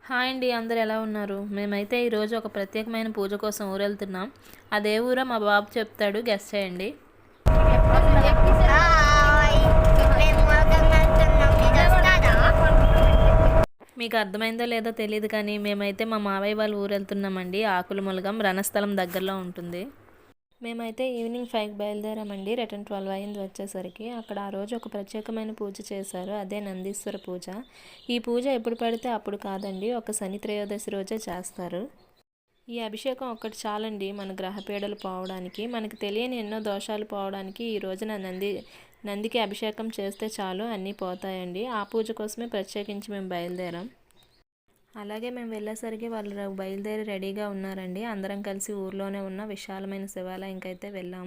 Hi అండి, అందరూ ఎలా ఉన్నారు? మేమైతే ఈరోజు ఒక ప్రత్యేకమైన పూజ కోసం ఊరెళ్తున్నాం. అదే ఊరో మా బాబు చెప్తాడు, గెస్ చేయండి. మీకు అర్థమైందో లేదో తెలియదు కానీ మేమైతే మా మావయ్య వాళ్ళ ఊరు వెళ్తున్నామండి. ఆకులమూలగం రణస్థలం దగ్గరలో ఉంటుంది. మేమైతే ఈవినింగ్ 5కి బయలుదేరామండి. రిటర్న్ 12 అయింది వచ్చేసరికి. అక్కడ ఆ రోజు ఒక ప్రత్యేకమైన పూజ చేశారు, అదే నందీశ్వర పూజ. ఈ పూజ ఎప్పుడు పడితే అప్పుడు కాదండి, ఒక శని త్రయోదశి రోజే చేస్తారు. ఈ అభిషేకం ఒక్కటి చాలండి మన గ్రహపీడలు పోవడానికి, మనకి తెలియని ఎన్నో దోషాలు పోవడానికి ఈ రోజున నందికి అభిషేకం చేస్తే చాలు, అన్నీ పోతాయండి. ఆ పూజ కోసమే ప్రత్యేకించి మేము బయలుదేరాం. అలాగే మేము వెళ్ళేసరికి వాళ్ళు బయలుదేరి రెడీగా ఉన్నారండి. అందరం కలిసి ఊర్లోనే ఉన్న విశాలమైన శివాలయంకి అయితే వెళ్ళాం.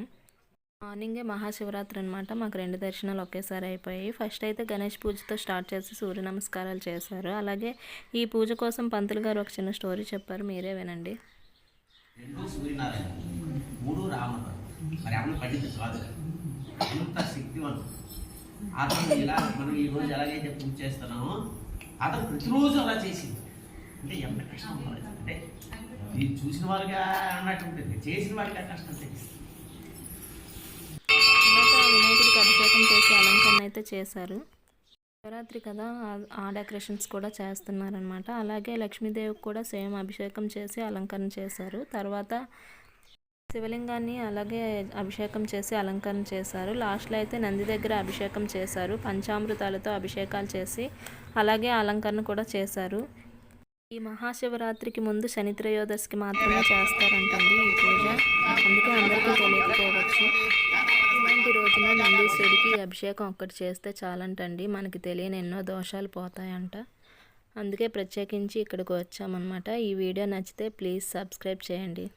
మార్నింగే మహాశివరాత్రి అనమాట. మాకు 2 దర్శనాలు ఒకేసారి అయిపోయాయి. ఫస్ట్ అయితే గణేష్ పూజతో స్టార్ట్ చేసి సూర్య నమస్కారాలు చేశారు. అలాగే ఈ పూజ కోసం పంతులు గారు ఒక చిన్న స్టోరీ చెప్పారు, మీరే వినండి. అతను ప్రతిరోజు అలా చేసింది అంటే ఎంత కష్టం అంటే ఇది చూసిన వాళ్ళకి అన్నట్టు ఉంటుంది, చేసిన వాడికి ఆ కష్టం తెలిసింది. వినాయకుడికి అభిషేకం చేసి అలంకరణ అయితే చేశారు. శివరాత్రి కదా, ఆ డెకరేషన్స్ కూడా చేస్తున్నారనమాట. అలాగే లక్ష్మీదేవికి కూడా సేమ్ అభిషేకం చేసి అలంకరణ చేశారు. తర్వాత శివలింగాన్ని అలాగే అభిషేకం చేసి అలంకరణ చేశారు. లాస్ట్లో అయితే నంది దగ్గర అభిషేకం చేశారు. పంచామృతాలతో అభిషేకాలు చేసి అలాగే అలంకరణ కూడా చేశారు. ఈ మహాశివరాత్రికి ముందు శని త్రయోదశికి మాత్రమే చేస్తారంటండి ఈ పూజ, అందుకే అందరికీ తెలియకపోవచ్చు. ఇలాంటి రోజున నందీశ్వరుడికి ఈ అభిషేకం ఒక్కటి చేస్తే చాలంటండి, మనకి తెలియని ఎన్నో దోషాలు పోతాయంట. అందుకే ప్రత్యేకించి ఇక్కడికి వచ్చామన్నమాట. ఈ వీడియో నచ్చితే ప్లీజ్ సబ్స్క్రైబ్ చేయండి.